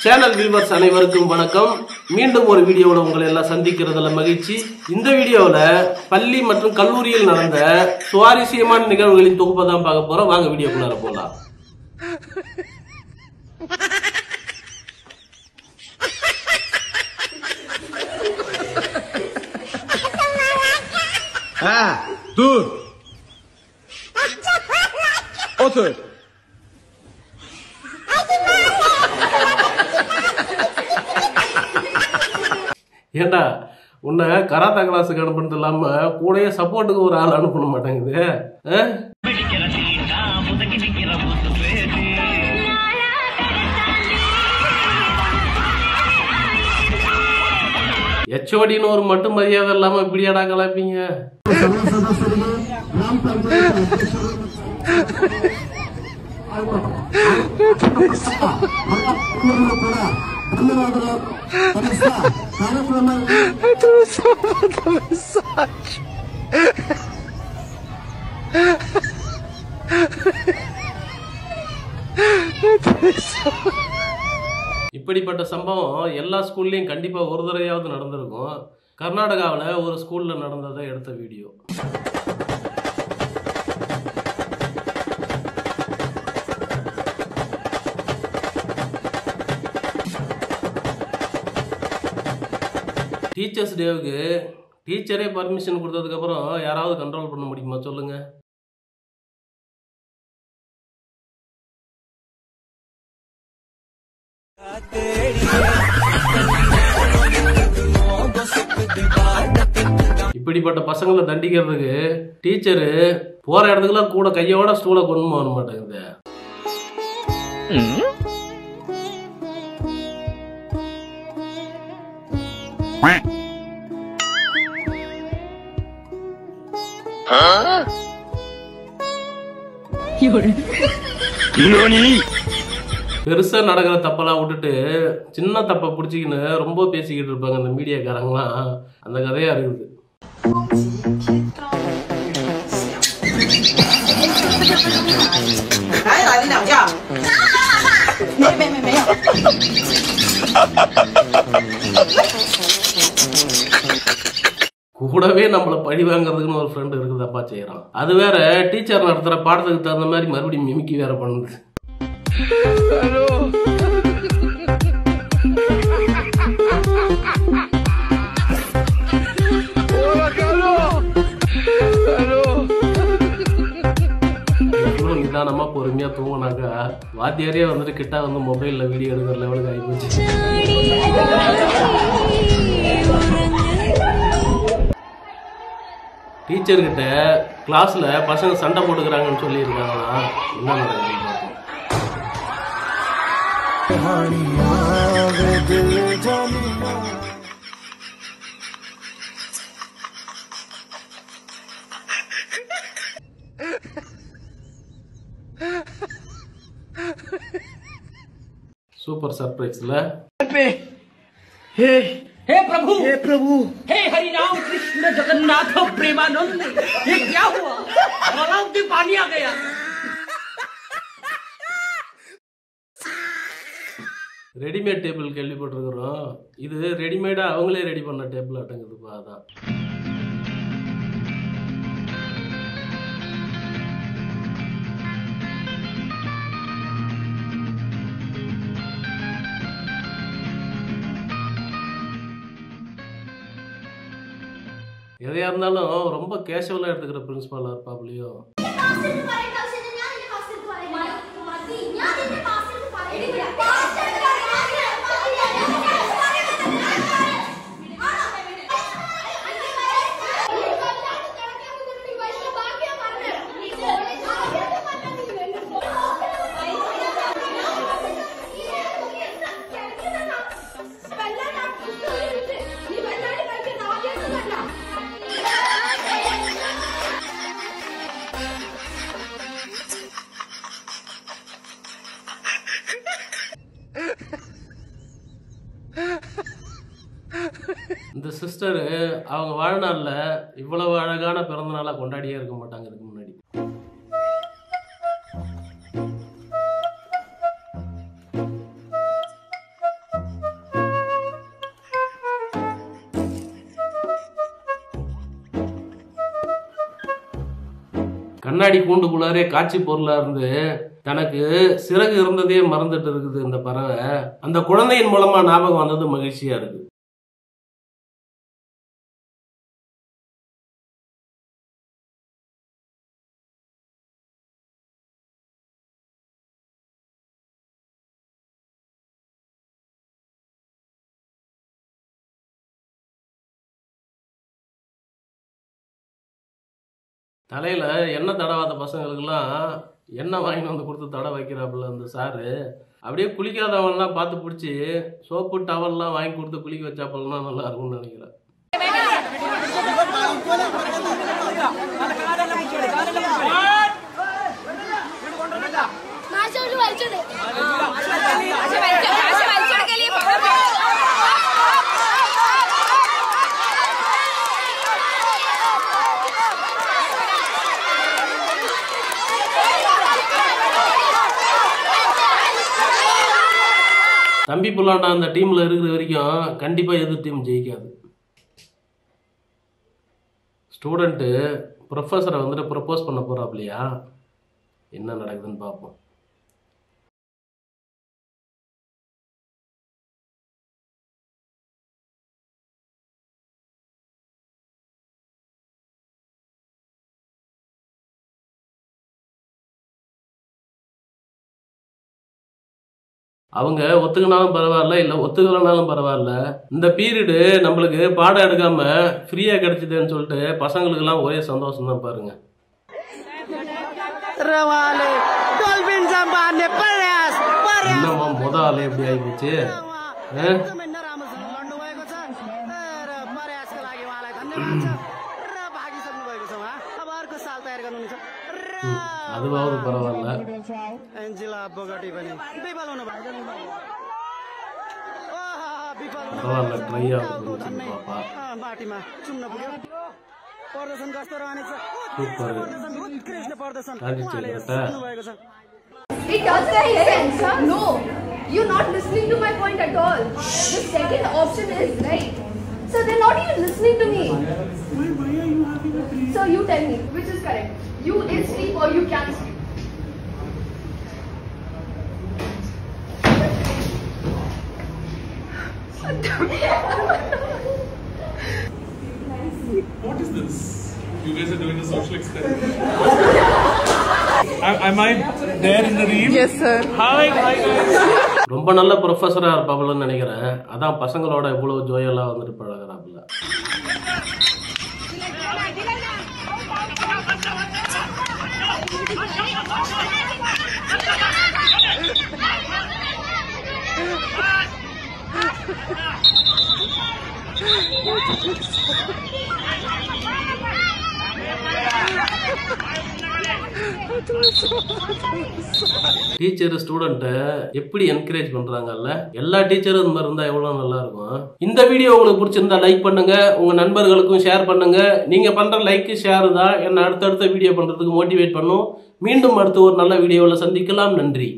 Channel viewers அனைவருக்கும் வணக்கம். மீண்டும் ஒரு வீடியோவில் உங்களை எல்லாம் சந்திக்கிறதுல மகிழ்ச்சி. இந்த வீடியோவில் பள்ளி மற்றும் கல்லூரியில் நடந்த சுவாரஸ்யமான நிகழ்வுகளின் தொகுப்பை தான் பார்க்க போறோம். வாங்க வீடியோக்குள்ளார போலாம். Dur. Otur. ஏண்டா உன்னை கராத்தா கிளாஸுக்கு அனுப்புறது இல்லாம கூடயே சப்போர்ட்டுக்கு ஒரு ஆள் அனுப்ப மாட்டேங்குது. எச்ஓடின்னு ஒரு மட்டும் மரியாதை இல்லாம இப்படியாடா கலாப்பீங்க? இப்படிப்பட்ட சம்பவம் எல்லா ஸ்கூல்லையும் கண்டிப்பா ஒரு தடவையாவது நடந்திருக்கும். கர்நாடகாவில் ஒரு ஸ்கூல்ல நடந்ததை எடுத்த வீடியோ. டீச்சர்ஸ் டேவுக்கு டீச்சரே பர்மிஷன் கொடுத்ததுக்கு அப்புறம் யாராவது கண்ட்ரோல் பண்ண முடியுமா சொல்லுங்க? இப்படிப்பட்ட பசங்களை தண்டிக்கிறதுக்கு டீச்சரு போற இடத்துக்குலாம் கூட கையோட ஸ்டூலை கொண்டு போக மாட்டேங்குது. பெருசா நடக்கிற தப்பெல்லாம் விட்டுட்டு சின்ன தப்பை பிடிச்சிக்கின்னு ரொம்ப பேசிக்கிட்டு இருப்பாங்க அந்த மீடியாக்காரங்களாம். அந்த கதையா இருக்குது. கூடவே நம்மள பழி வாங்கறதுக்குன்னு ஒரு ஃப்ரெண்ட் இருக்குதாப்பா செய்யறான். அது வேற டீச்சர் நடத்துற பாடத்துக்கு தகுந்த மாதிரி மறுபடியும் மிமிக்கி வேற பண்ணுது. நிதானமா பொறுமையா தூங்கினாக்கா வாத்தியாரே வந்துட்டு கிட்ட வந்து மொபைல்ல வீடியோ எடுக்கிற லெவலுக்கு ஆயிப்போச்சு. டீச்சர்கிட்ட கிளாஸ்ல பசங்க சண்டை போட்டுக்கிறாங்கன்னு சொல்லி இருக்காங்களா? என்ன நடக்குது? सुपर सरप्राइज हे हे प्रभु हे हरि राम कृष्ण जगन्नाथ प्रेमानंद, ये क्या हुआ? गलाव में पानी आ गया. ரெடிமேட் டேபிள் கேள்விப்பட்டிருக்கிறோம். இது ரெடிமேடா அவங்களே ரெடி பண்ண டேபிள் அடங்குதுப்பா. அதான் எதையா இருந்தாலும் ரொம்ப கேஷுவலா எடுத்துக்கிற பிரின்சிபாலா இருப்பாப்லையோ. இந்த சிஸ்டர் அவங்க வாழ்நாள்ல இவ்வளவு அழகான பிறந்த நாளா கொண்டாடியே இருக்க மாட்டாங்க இதுக்கு முன்னாடி. கண்ணாடி கூண்டுக்குள்ளாரே காட்சி பொருளா இருந்து தனக்கு சிறகு இருந்ததே மறந்துட்டு இருக்குது இந்த பறவை. அந்த குழந்தையின் மூலமா ஞாபகம் வந்தது மகிழ்ச்சியா இருக்கு. தலையில எண்ணெய் தடவாத பசங்களுக்கெல்லாம் எண்ணெய் வாங்கிட்டு வந்து கொடுத்து தடவை வைக்கிறாப்புல அந்த சாரு. அப்படியே குளிக்காதவன்லாம் பார்த்து பிடிச்சி சோப்பு டவல்லாம் வாங்கி கொடுத்து குளிக்க வச்சாப்பெல்லாம் நல்லா இருக்கும்னு நினைக்கிறேன். தம்பி புல்லாண்டா அந்த டீம்ல இருக்கிற வரைக்கும் கண்டிப்பா எதிர் டீம் ஜெயிக்காது. ஸ்டூடெண்ட் ப்ரொஃபஸரை வந்துட்டு ப்ரப்போஸ் பண்ண போறாப்லையா, என்ன நடக்குதுன்னு பார்ப்போம். அவங்க ஒத்துக்கினாலும் பரவாயில்ல, இல்ல ஒத்துக்கலனாலும் பரவாயில்ல, இந்த பீரியடு நம்மளுக்கு பாடம் எடுக்காம ஃப்ரீயா கிடைச்சதுன்னு சொல்லிட்டு பசங்களுக்கு எல்லாம் ஒரே சந்தோஷம் தான் பாருங்க. என்னம்மா முத ஆளு எப்படி ஆயிப்போச்சு? அதுவாவது பரவாயில்ல. பரவாயில்ல, ட்ரை ஆகுது பாப்பா. Super. It doesn't make sense, huh? No, you're not listening to my point at all. The second option is right. So they're not even listening to me. Why are you having a dream? So you tell me, which is correct? You is sleep or you can sleep? What is this? You guys are doing a social experiment. Am I there in the reel? Yes, sir. Hi guys. ரொம்ப நல்ல ப்ரொஃபஸரா இருப்பாப்லன்னு நினைக்கிறேன். அதான் பசங்களோட இவ்வளவு ஜோயலா வந்துட்டு பழகிறாப்புல. Teacher student எப்படி encourage பண்றாங்கல்ல, எல்லா டீச்சரும் இந்த மாதிரி இருந்தா எவ்வளவு நல்லா இருக்கும். இந்த வீடியோ உங்களுக்கு பிடிச்சிருந்தா லைக் பண்ணுங்க, உங்க நண்பர்களுக்கும் ஷேர் பண்ணுங்க. நீங்க பண்ற லைக் ஷேர் தான் என்ன அடுத்தடுத்த வீடியோ பண்றதுக்கு மோட்டிவேட் பண்ணும். மீண்டும் அடுத்த ஒரு நல்ல வீடியோவில் சந்திக்கலாம். நன்றி.